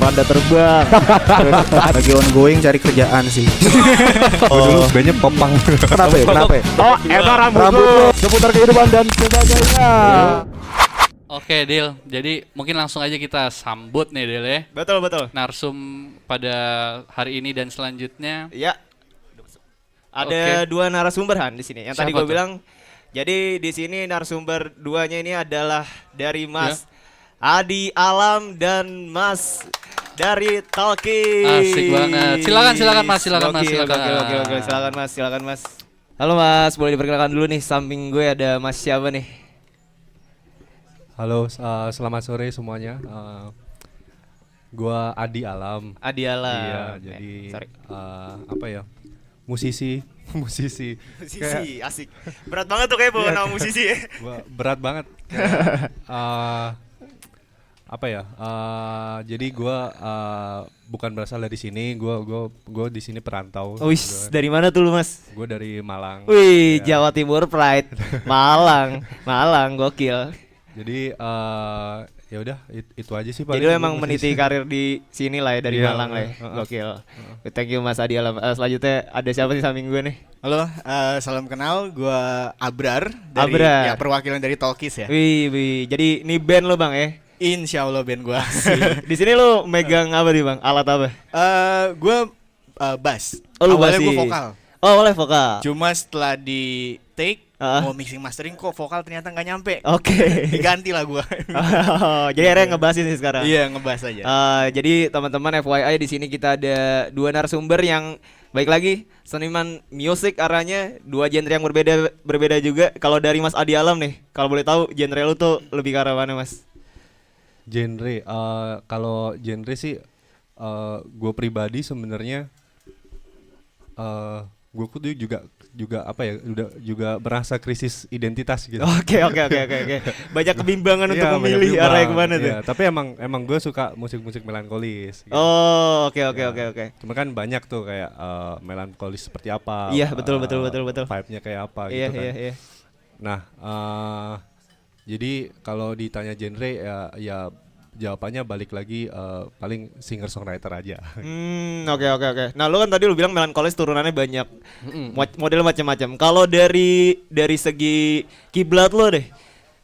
Keranda terbang. Terus lagi ongoing cari kerjaan sih. Gue dulu bandnya Popang. Kenapa ya? Kenapa ya? Oh, emang rambut seputar kehidupan dan sebagainya. Oke, Dil. Jadi mungkin langsung aja kita sambut nih, Dil ya. Betul, betul. Narsum pada hari ini dan selanjutnya. Iya. Ada dua narasumber Han di sini. Yang tadi Siapa gue tuh? bilang. Jadi di sini narasumber duanya ini adalah dari Mas Adi Alam dan Mas dari Talkies. Asik banget. Silakan Mas, silakan Mas, silakan. Oke, silakan Mas. Halo Mas, boleh diperkenalkan dulu nih, samping gue ada Mas siapa nih? Halo, selamat sore semuanya. Gua Adi Alam. Adi Alam. Iya, jadi sorry. apa ya? Musisi. Musisi, asik. Berat banget tuh kayak bawa nama musisi ya. Gua berat banget. Kayak, apa ya? Jadi gua bukan berasal dari sini. Gua di sini perantau. Wis, dari mana tuh lu Mas? Gue dari Malang. Wih, Ya. Jawa Timur Pride. Malang, gokil. Jadi ya udah itu aja sih Jadi paling. lu emang meniti karir di sini lah ya, dari Iya, Malang lah ya. heeh. Gokil. Thank you Mas Adi Alam. Selanjutnya ada siapa sih samping gue nih? Halo, salam kenal. Gua Abrar dari Abrar. ya, perwakilan dari Talkies ya. Wih. Jadi ini band lo Bang ya? Insya Allah band gua. Di sini lo megang apa nih Bang? Alat apa? Gua bass. Oh, lu Awalnya bassist. gua vokal. Oh, boleh vokal. Cuma setelah di take Ah. mau mixing mastering kok vokal ternyata nggak nyampe. Oke. Diganti lah gua. Jadi akhirnya ngebahas ini sekarang. Iya, ngebahas aja. Jadi teman-teman FYI di sini kita ada dua narasumber yang baik lagi seniman musik arahnya dua genre yang berbeda juga. Kalau dari Mas Adi Alam nih, kalau boleh tahu genre lu tuh lebih ke arah mana Mas? Genre, kalau genre sih, gue pribadi sebenarnya, gue tuh juga apa ya, juga merasa krisis identitas gitu. Oke. Banyak kebimbangan untuk Iya, memilih banyak arah yang bimbang. kemana tuh. Iya, tapi emang gue suka musik-musik melankolis. Gitu. Oh, oke. Cuma kan banyak tuh kayak melankolis seperti apa. Iya, betul. Vibe-nya kayak apa Iya, gitu kan. iya. Nah, jadi kalau ditanya genre ya jawabannya balik lagi paling singer songwriter aja. Oke. Nah, lu kan tadi lu bilang melankolis turunannya banyak. Model macam-macam. Kalau dari segi kiblat lo deh.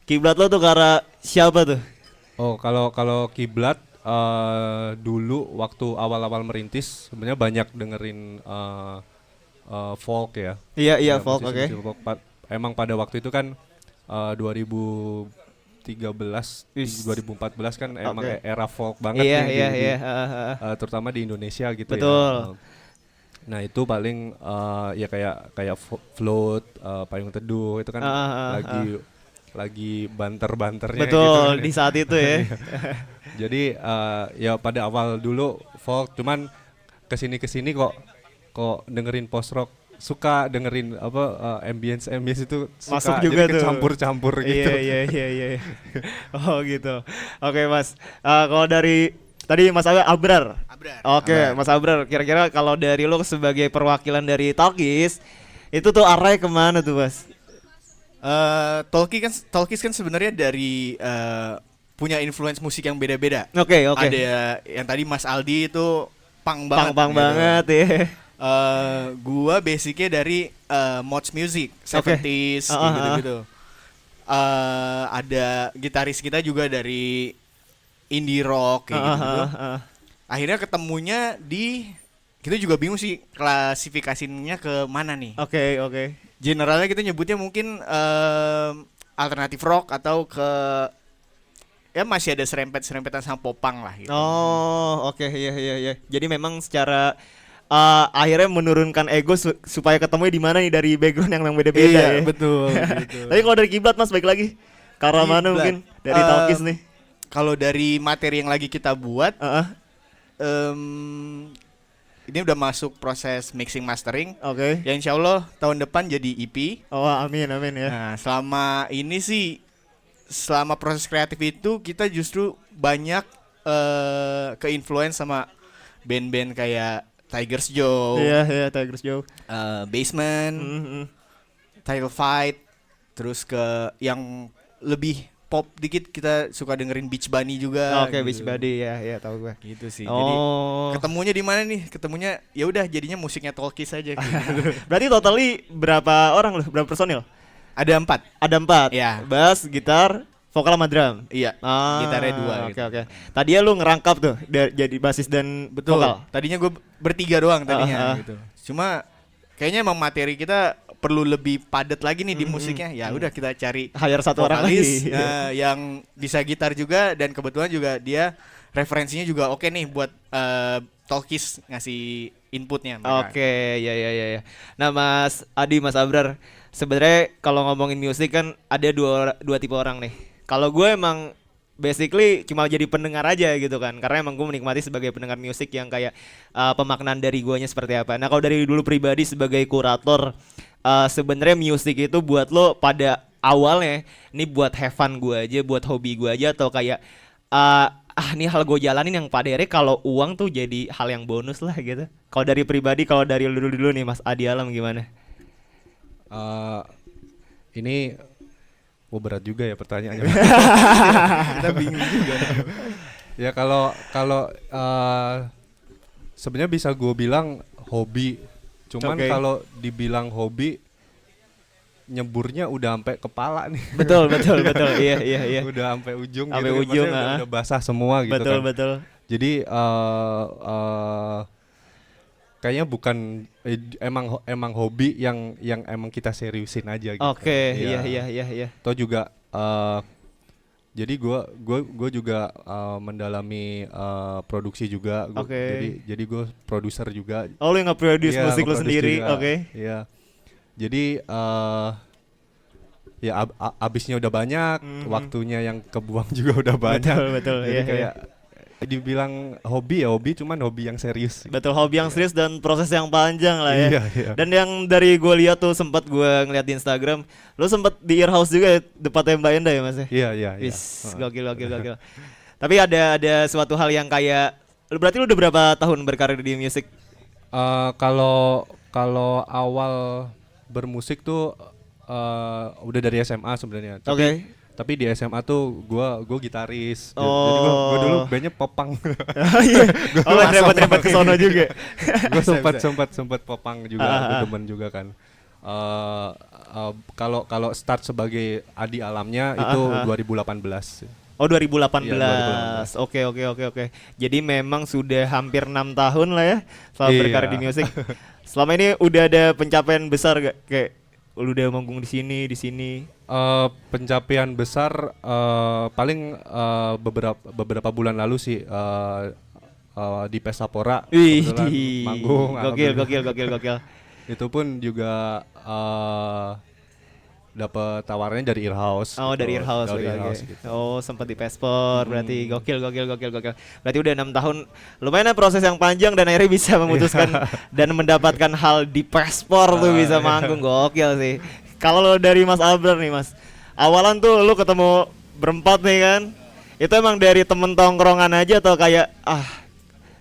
Kiblat lo tuh ke arah siapa tuh? Oh, kalau kiblat dulu waktu awal-awal merintis sebenarnya banyak dengerin folk ya. Iya, Ya, folk, oke. musisi-musisi folk. Emang pada waktu itu kan 2013, Wis. 2014 kan emang Oke. era folk banget Iya. nih terutama di Indonesia gitu Betul. ya. Nah itu paling ya kayak float, payung teduh itu kan lagi banter-banternya Betul, gitu. di saat itu ya. Jadi ya pada awal dulu folk, cuman kesini kok dengerin post rock, suka dengerin apa ambience itu suka, Masuk juga jadi tuh. kecampur gitu. Iya. Oh gitu. Oke Mas. Kalau dari tadi Mas Abrar. Oke, Mas Abrar. Kira-kira kalau dari lo sebagai perwakilan dari Talkies, itu tuh arahnya kemana tuh Mas? Talkies kan sebenarnya dari punya influence musik yang beda-beda. Oke. Ada yang tadi Mas Aldi itu punk banget. Pang gitu. banget ya. Gua basicnya dari mods music, Oke. 70s gitu-gitu. Ada gitaris kita juga dari indie rock kayak gitu. Akhirnya ketemunya kita juga bingung sih klasifikasinya ke mana nih. Oke. Generalnya kita nyebutnya mungkin alternatif rock atau ke ya masih ada serempetan sama popang lah gitu. Oh, oke. Iya. Jadi memang secara akhirnya menurunkan ego supaya ketemu di mana nih dari background yang beda-beda Iya, ya. betul. Gitu. Tapi kalau dari kiblat Mas baik lagi. Ke arah mana Kiblat. mungkin dari Talkies nih? Kalau dari materi yang lagi kita buat, ini udah masuk proses mixing mastering. Oke. Ya insya Allah tahun depan jadi EP. Oh, amin ya. Nah selama ini sih, selama proses kreatif itu kita justru banyak ke-influence sama band-band kayak Tigers Joe, Iya, Tigers Joe. Basement, Title Fight, terus ke yang lebih pop dikit kita suka dengerin Beach Bunny juga. Oke, gitu. Beach Buddy ya tahu gue. Gitu sih. Jadi Oh. ketemunya di mana nih? Ketemunya ya udah jadinya musiknya Talkies aja gitu. Berarti totally berapa orang lu? Berapa personil? Ada 4. Ada 4. Iya. Bass, gitar, vokal sama drum. Iya. Ah, Gitarnya 2 Oke gitu. oke. Tadinya lu ngerangkap tuh jadi basis dan Betul. vokal. Tadinya gue bertiga doang tadinya Ah. gitu. Cuma kayaknya emang materi kita perlu lebih padat lagi nih di musiknya. Ya udah kita cari Hire satu orang vokalis lagi. yang bisa gitar juga dan kebetulan juga dia referensinya juga oke nih buat Talkies ngasih inputnya. mereka. Oke, ya. Nah, Mas Adi, Mas Abrar, sebenarnya kalau ngomongin musik kan ada dua tipe orang nih. Kalau gue emang basically cuma jadi pendengar aja gitu kan, karena emang gue menikmati sebagai pendengar musik yang kayak pemaknaan dari guanya seperti apa. Nah, kalau dari dulu pribadi sebagai kurator, sebenarnya musik itu buat lo pada awalnya ini buat have fun gue aja, buat hobi gue aja, atau kayak ini hal gue jalanin yang pada akhirnya kalau uang tuh jadi hal yang bonus lah gitu. Kalau dari pribadi, kalau dari dulu nih Mas Adi Alam gimana? Ini berat juga ya pertanyaannya. Kita bingung juga. Ya kalau sebenarnya bisa gue bilang hobi. Cuman Oke. kalau dibilang hobi nyeburnya udah sampai kepala nih. Betul. Iya. Udah sampai ujung Sampai gitu. ujung, Maksudnya udah basah semua gitu kan. Betul. Jadi kayaknya bukan emang hobi yang emang kita seriusin aja gitu. Oke, Iya. iya. Atau juga jadi gue juga mendalami produksi juga. Oke. Jadi gue produser juga. Oh, lu yang nge-produce Iya, musik lu nge-produce sendiri, juga. oke. Iya. Jadi ya abisnya udah banyak, waktunya yang kebuang juga udah banyak. Betul, Jadi iya, kayak dibilang hobi ya hobi, cuman hobi yang serius. Betul, hobi yang serius dan proses yang panjang lah ya. Iya. Dan yang dari gue lihat tuh sempat gue ngeliat di Instagram, lu sempat di Earhouse juga ya, tempatnya Mbak Enda ya Mas ya? Iya. Wis, gokil. Tapi ada suatu hal yang kayak, berarti lu udah berapa tahun berkarir di musik? Kalau awal bermusik tuh udah dari SMA sebenarnya. Oke. Tapi di SMA tuh gua gitaris. Jadi Oh. gua dulu bandnya popang. Iya. Oh, repot-repot ke sono juga. Gua sempat popang juga, gua demen juga kan. Kalau start sebagai Adi Alamnya itu 2018. Oh, 2018. Iya, 2018. Oke. Jadi memang sudah hampir 6 tahun lah ya selama Iya. berkarir di musik. Selama ini udah ada pencapaian besar gak? Kayak lu udah manggung di sini. Pencapaian besar paling beberapa bulan lalu sih di Pesapora Wih, kebetulan manggung. gokil. Itu pun juga dapat tawarannya dari Earhouse. Oh, dari gitu. Earhouse. Dari oke. Earhouse gitu. Oh, sempat di Pespor, berarti gokil. Berarti udah 6 tahun. Lumayan ya proses yang panjang dan akhirnya bisa memutuskan dan mendapatkan hal di Pespor tuh bisa manggung. Gokil sih. Kalau lo dari Mas Abrar nih, Mas. Awalan tuh lu ketemu berempat nih kan. Itu emang dari temen tongkrongan aja atau kayak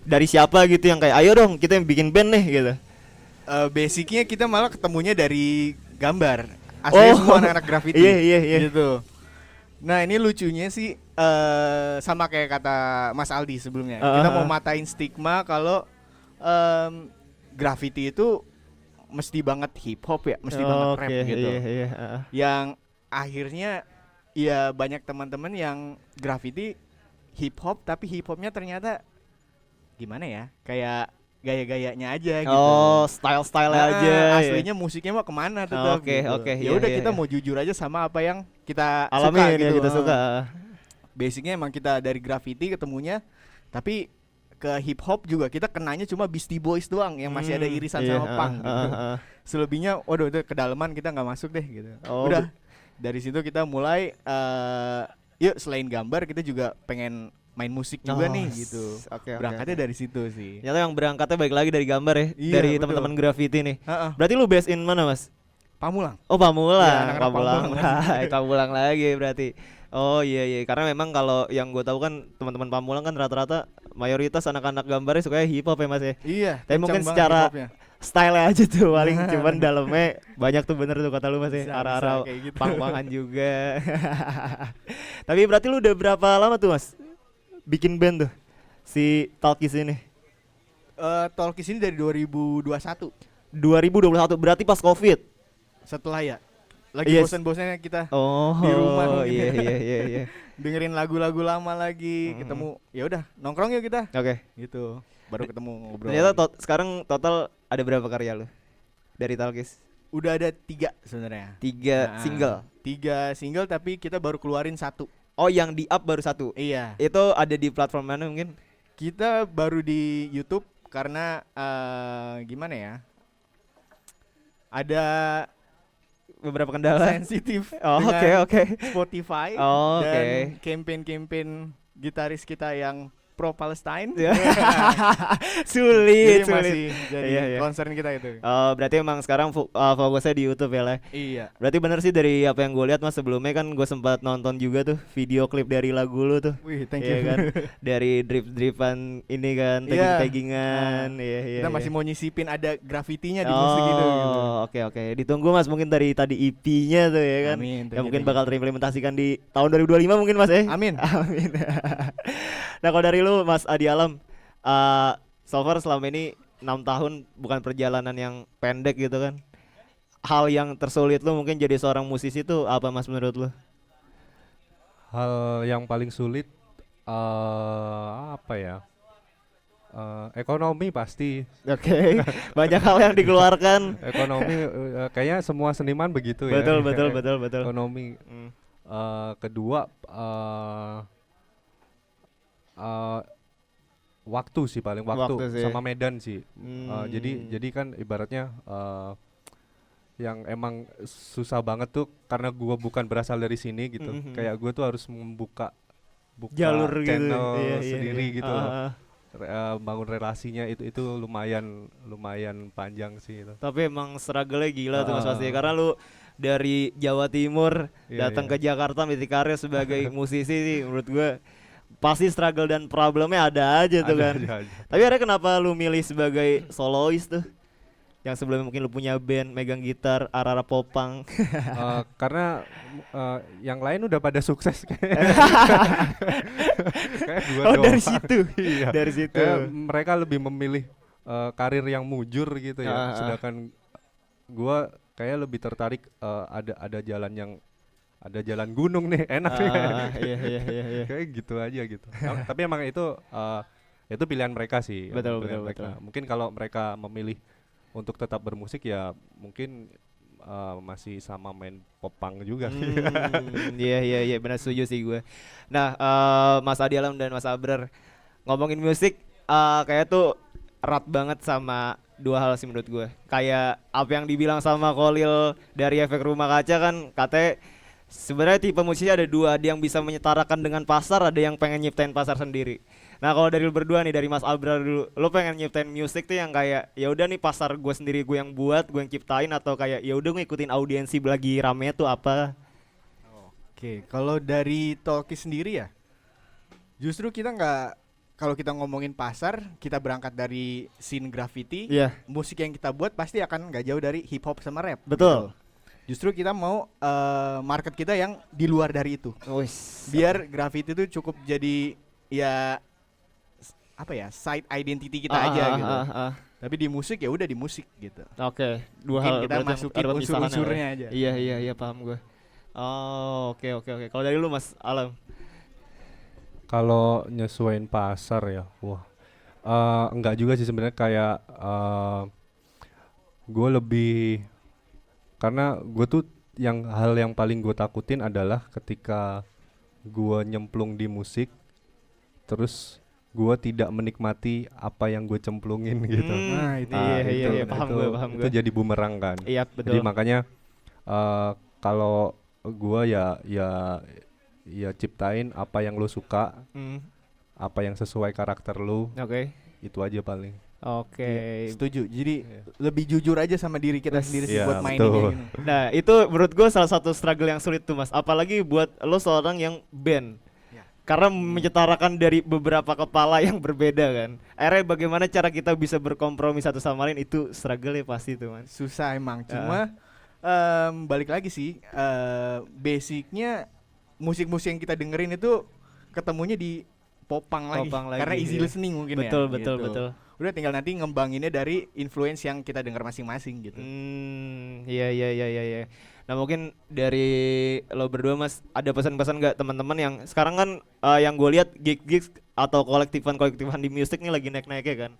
dari siapa gitu yang kayak ayo dong kita yang bikin band nih gitu. Basicnya kita malah ketemunya dari gambar. Aslinya semua anak-anak graffiti. Iya. Gitu. Nah, ini lucunya sih sama kayak kata Mas Aldi sebelumnya. Kita mau matain stigma kalau graffiti itu mesti banget hip hop ya, mesti banget rap gitu. Iya. Yang akhirnya ya banyak teman-teman yang graffiti hip hop tapi hip hopnya ternyata gimana ya? Kayak gaya-gayanya aja gitu. Oh, style-style aja. Aslinya musiknya mau kemana tetap. Oke, Ya udah iya, kita iya. mau jujur aja sama apa yang kita Alami suka ini gitu. yang kita suka. Basicnya emang kita dari graffiti ketemunya, tapi ke hip hop juga kita kenanya cuma Beastie Boys doang yang masih ada irisan Iya, sama punk gitu. Selebihnya waduh itu kedalaman kita nggak masuk deh gitu. Oh, Udah dari situ kita mulai yuk selain gambar kita juga pengen main musik juga nih gitu. Oke. Berangkatnya dari situ sih. Ternyata yang berangkatnya baik lagi dari gambar ya, Iya, dari betul. teman-teman graffiti nih. Heeh. Berarti lu based in mana, Mas? Pamulang. Oh, Pamulang. Iya, anak-anak Pamulang. Pamulang. Pamulang lagi berarti. Oh iya, karena memang kalau yang gue tahu kan teman-teman Pamulang kan rata-rata mayoritas anak-anak gambarnya sukanya hip hop ya Mas ya. Iya. Tapi kencang mungkin banget secara hip-hopnya. style aja tuh paling, cuman dalamnya banyak tuh, bener tuh kata lu Mas ya, Bisa, arah-arah kayak gitu. pang-pangan juga. Tapi berarti lu udah berapa lama tuh Mas bikin band tuh si Talkies ini? Talkies ini dari 2021. 2021 berarti pas Covid. Setelah ya lagi Yes. bosan-bosannya kita Oh, Di rumah mungkin iya ya. iya. dengerin lagu-lagu lama lagi, Mm-mm. ketemu ya udah nongkrong yuk kita Oke. gitu. Baru ketemu ngobrol. Ternyata sekarang total ada berapa karya lu dari Talkies? Udah ada 3 sebenarnya. 3 Nah, single. 3 single tapi kita baru keluarin 1. Oh, yang di up baru 1. Iya. Itu ada di platform mana mungkin? Kita baru di YouTube karena gimana ya? Ada Beberapa kendala. sensitif Oh, dengan oke. Spotify Oh, dan oke. campaign-campaign gitaris kita yang pro Palestine. Ya. Sulit, Jadi masih sulit. jadi Iya, iya. concern kita itu. Oh, berarti emang sekarang fokusnya di YouTube ya, Le. Iya. Berarti bener sih dari apa yang gue lihat Mas, sebelumnya kan gue sempat nonton juga tuh video klip dari lagu lu tuh. Wih, thank Iya you. kan, dari drip-dripan ini kan, Iya. tagging-taggingan. Iya, iya. Kita masih iya. mau nyisipin ada grafitinya di musik itu gitu. Oke oke. Ditunggu Mas, mungkin dari tadi EP-nya tuh ya kan. Amin, Yang thank you, mungkin thank bakal terimplementasikan di tahun 2025 mungkin Mas ya. Amin. Amin. Nah, kalau dari lu Mas Adi Alam, so far selama ini 6 tahun bukan perjalanan yang pendek gitu kan. Hal yang tersulit lu mungkin jadi seorang musisi tuh apa Mas menurut lu? Hal yang paling sulit apa ya? Ekonomi pasti. Oke. Banyak hal yang dikeluarkan. Ekonomi kayaknya semua seniman begitu ya. Betul. Ekonomi. Hmm. Kedua waktu sih, paling waktu, Waktu sih. sama medan sih. Hmm. Jadi kan ibaratnya yang emang susah banget tuh karena gua bukan berasal dari sini gitu. Mhm. Kayak gua tuh harus membuka Jalur gitu. channel Iya, sendiri iya. gitu loh. Bangun relasinya itu lumayan panjang sih itu. Tapi emang struggle-nya gila tuh Mas Ah. pasti, karena lu dari Jawa Timur Iya, datang iya. ke Jakarta meniti karir sebagai musisi sih, menurut gua pasti struggle dan problemnya ada aja tuh kan. Ada. Tapi akhirnya kenapa lu milih sebagai solois tuh? Yang sebelumnya mungkin lu punya band, megang gitar, arah-arah popang. Karena yang lain udah pada sukses kayak gua Oh, doang. dari situ. Iya. Dari situ. Kayak mereka lebih memilih karir yang mujur gitu ya. Sedangkan gua kayak lebih tertarik ada jalan gunung nih, enak nih. Iya. Kayak gitu aja gitu. Tapi emang itu pilihan mereka sih. Betul, Pilihan betul, mereka. betul. Mungkin kalau mereka memilih untuk tetap bermusik ya mungkin masih sama main popang juga. Iya, benar, setuju sih gue. Nah, Mas Adi Alam dan Mas Abrar, ngomongin musik kayak tuh erat banget sama dua hal sih menurut gue. Kayak apa yang dibilang sama Kolil dari Efek Rumah Kaca kan, katanya sebenarnya tipe musisi ada dua, ada yang bisa menyetarakan dengan pasar, ada yang pengen nyiptain pasar sendiri. Nah, kalau dari lu berdua nih, dari Mas Abrar dulu, lu pengen nyiptain musik tuh yang kayak ya udah nih pasar gue sendiri, gue yang buat, gue yang ciptain, atau kayak ya udah ngikutin audiensi lagi rame tuh apa? Oke, kalau dari Talkies sendiri ya, justru kita nggak, kalau kita ngomongin pasar, kita berangkat dari scene graffiti. Iya, Musik yang kita buat pasti akan nggak jauh dari hip hop sama rap. betul. Gitu. Justru kita mau market kita yang di luar dari itu. Wis. Biar graffiti itu cukup jadi ya apa ya, side identity kita aja gitu. Tapi di musik ya udah di musik gitu. Oke, dua Mungkin hal kita berarti masukin ada pemisahannya unsur-unsurnya lah ya. aja. Iya, paham gue. Oh, oke. Kalau dari lu Mas Alam? Kalau nyesuaiin pasar ya, wah, enggak juga sih sebenarnya, kayak gue lebih, karena gue tuh hal yang paling gue takutin adalah ketika gue nyemplung di musik, terus gue tidak menikmati apa yang gue cemplungin gitu. Nah, itu. Iya, paham gue. Itu jadi bumerang kan. Iya, Jadi betul. makanya kalau gue ya ciptain apa yang lo suka, Hmm, apa yang sesuai karakter lo, Oke. itu aja paling. Oke. Setuju. Jadi lebih jujur aja sama diri kita sendiri sih Iya, buat mainin betul. kayak gini. Nah, itu menurut gue salah satu struggle yang sulit tuh Mas. Apalagi buat lo seorang yang band. Ya. karena menyetarakan dari beberapa kepala yang berbeda kan. Akhirnya bagaimana cara kita bisa berkompromi satu sama lain itu struggle ya pasti itu man. Susah emang, cuma balik lagi sih, basicnya musik-musik yang kita dengerin itu ketemunya di popang lagi, karena easy iya. listening mungkin Betul, ya. betul, gitu. betul. Udah tinggal nanti ngembanginnya dari influence yang kita denger masing-masing gitu. Iya iya iya iya. Iya. Nah mungkin dari lo berdua mas ada pesan-pesan nggak teman-teman yang sekarang kan yang gue lihat gig-gigs atau kolektifan di musik nih lagi naik-naiknya kan.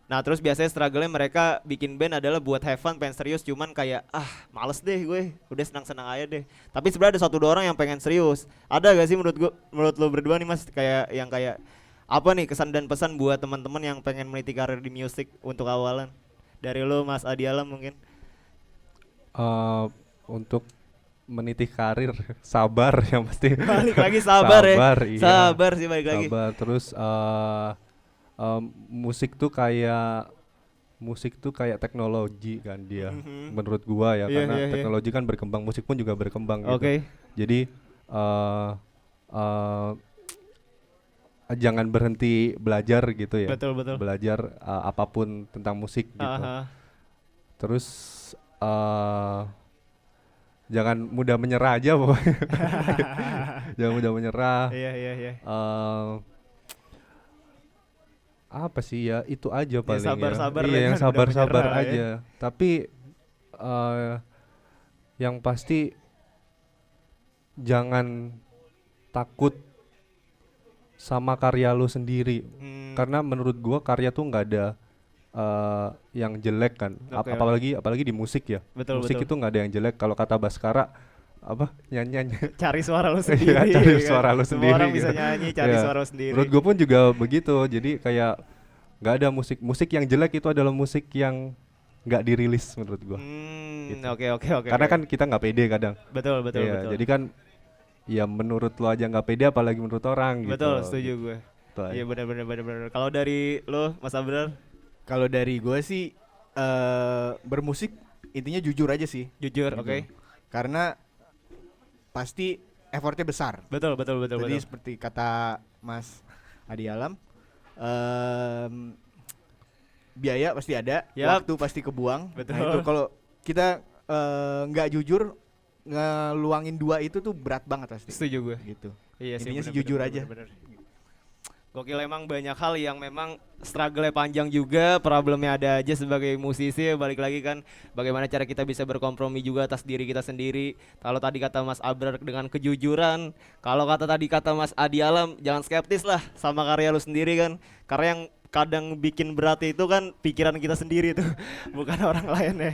Nah terus biasanya struggle-nya mereka bikin band adalah buat have fun, pengen serius, cuman kayak males deh gue, udah senang-senang aja deh. Tapi sebenarnya ada 1-2 orang yang pengen serius. Ada gak sih menurut lo berdua nih mas kayak yang kayak apa nih kesan dan pesan buat teman-teman yang pengen meniti karir di musik untuk awalan? Dari lo Mas Adi Alam mungkin. Untuk meniti karir sabar yang pasti. Balik lagi sabar ya. Iya. Sabar sih balik lagi. Sabar terus musik tuh kayak teknologi kan dia menurut gua ya, Iya, karena iya, iya. teknologi kan berkembang, musik pun juga berkembang gitu. Oke. Jadi jangan berhenti belajar gitu ya. Betul betul. Belajar apapun tentang musik gitu. Aha. Terus jangan mudah menyerah aja pokoknya. Jangan mudah menyerah. Iya iya iya. Apa sih ya, itu aja paling sabar-sabar ya. lah, Iya, yang jangan mudah sabar-sabar menyerah aja. ya. Tapi yang pasti jangan takut sama karya lu sendiri. Karena menurut gua karya tuh nggak ada yang jelek kan. Oke, Apalagi di musik ya. Betul, Musik betul. itu nggak ada yang jelek. Kalau kata Baskara apa nyanyi Cari suara lu sendiri. Iya, cari kan? suara lu Semua sendiri orang bisa gitu. nyanyi, cari Iya. suara lu sendiri. Menurut gue pun juga begitu. Jadi kayak nggak ada musik yang jelek, itu adalah musik yang nggak dirilis menurut gue. Gitu. Oke. Karena kan kita nggak pede kadang. betul betul Iya, betul. jadi kan ya menurut lo aja nggak pede, apalagi menurut orang gitu. Betul, setuju gue. Gitu aja. Iya benar. Kalau dari lo Mas Abrar, Kalau dari gue sih bermusik intinya jujur aja sih. jujur, Gitu. oke. Karena pasti effortnya besar. Betul. Jadi seperti kata Mas Adi Alam, biaya pasti ada, Yap. waktu pasti kebuang. Betul. Nah itu kalau kita nggak jujur, ngeluangin 2 itu tuh berat banget pasti. Setuju gue. Gitu. Iya Intinya sih bener, jujur bener, aja. bener. Gokil, emang banyak hal yang memang struggle-nya panjang juga, problemnya ada aja sebagai musisi. Balik lagi kan bagaimana cara kita bisa berkompromi juga atas diri kita sendiri. Kalau tadi kata Mas Abrar dengan kejujuran, kalau tadi kata Mas Adi Alam jangan skeptis lah sama karya lu sendiri kan. Karena yang kadang bikin berat itu kan pikiran kita sendiri tuh, bukan orang lain ya.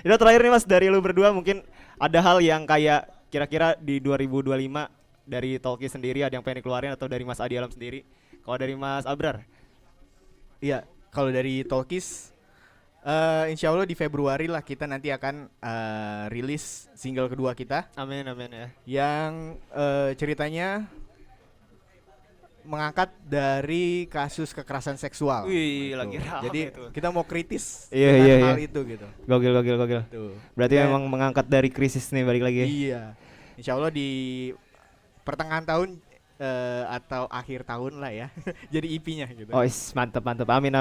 Itu terakhir nih Mas, dari lu berdua mungkin ada hal yang kayak kira-kira di 2025 dari Talkie sendiri ada yang pengen dikeluarin atau dari Mas Adi Alam sendiri? Kalau dari Mas Abrar? Iya, kalau dari Talkies, insya Allah di Februari lah kita nanti akan rilis single kedua kita Amin ya. yang ceritanya mengangkat dari kasus kekerasan seksual. Wih, Gitu. lagi rame Jadi itu. kita mau kritis Iya, dengan iya, hal iya. itu gitu. Gokil. Tuh. Berarti Dan- memang mengangkat dari krisis nih balik lagi. Iya. Insya Allah di pertengahan tahun atau akhir tahun lah ya. Jadi EP-nya gitu. Oh, mantap. Amin.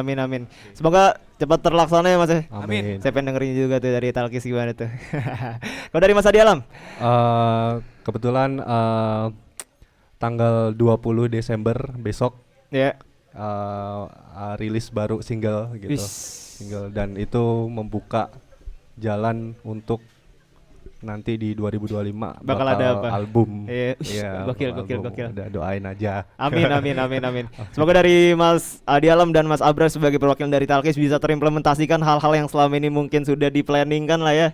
Semoga cepat terlaksana ya Mas ya. Amin. Saya pengen dengerin juga tuh dari Talkies gimana tuh. Kalau dari Mas Adi Alam? Kebetulan tanggal 20 Desember besok Ya. rilis baru single gitu. Single, dan itu membuka jalan untuk nanti di 2025 Bakal ada apa? album. Iya. Iya, Gokil. album. Udah doain aja. Amin. Semoga dari Mas Adi Alam dan Mas Abrar sebagai perwakilan dari Talkies bisa terimplementasikan hal-hal yang selama ini mungkin sudah di-planningkan lah ya.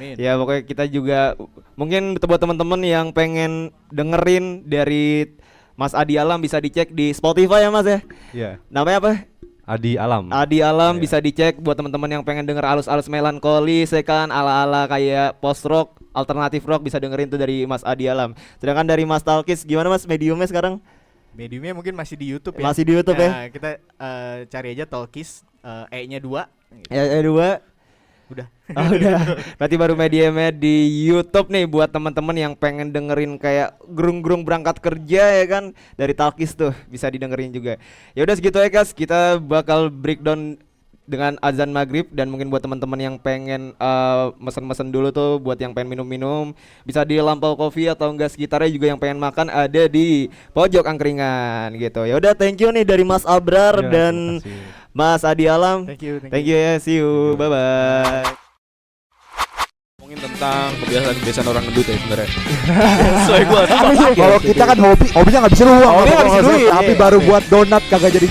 Amin. Ya pokoknya kita juga mungkin buat teman-teman yang pengen dengerin dari Mas Adi Alam bisa dicek di Spotify ya Mas ya. Iya. Namanya apa? Adi Alam. Adi Alam Iya. bisa dicek buat teman-teman yang pengen denger alus-alus melankolis ya kan, ala-ala kayak post rock, alternatif rock bisa dengerin tuh dari Mas Adi Alam. Sedangkan dari Mas Talkies gimana Mas mediumnya sekarang? Mediumnya mungkin masih di YouTube ya. Masih di YouTube ya? Kita cari aja Talkies, E-nya 2. Ya dua. Udah. Oh, udah. Berarti baru media-media di YouTube nih buat teman-teman yang pengen dengerin kayak gerung-gerung berangkat kerja ya kan dari Talkis tuh bisa didengerin juga. Ya udah segitu ya guys, kita bakal breakdown dengan azan maghrib dan mungkin buat teman-teman yang pengen mesen-mesen dulu tuh buat yang pengen minum-minum bisa di Lampau Coffee atau enggak sekitarnya juga yang pengen makan ada di pojok angkringan gitu. Ya udah thank you nih dari Mas Abrar Ya, dan terima kasih. Mas Adi Alam. Thank you. Thank you ya, see you. Bye bye. Ngomongin tentang kebiasaan-kebiasaan orang gendut ya sebenarnya. Sesuai gua tuh. Kalau kita kan hobinya ngabisin uang, Hobinya ngabisin duit. tapi baru buat donat kagak jadi.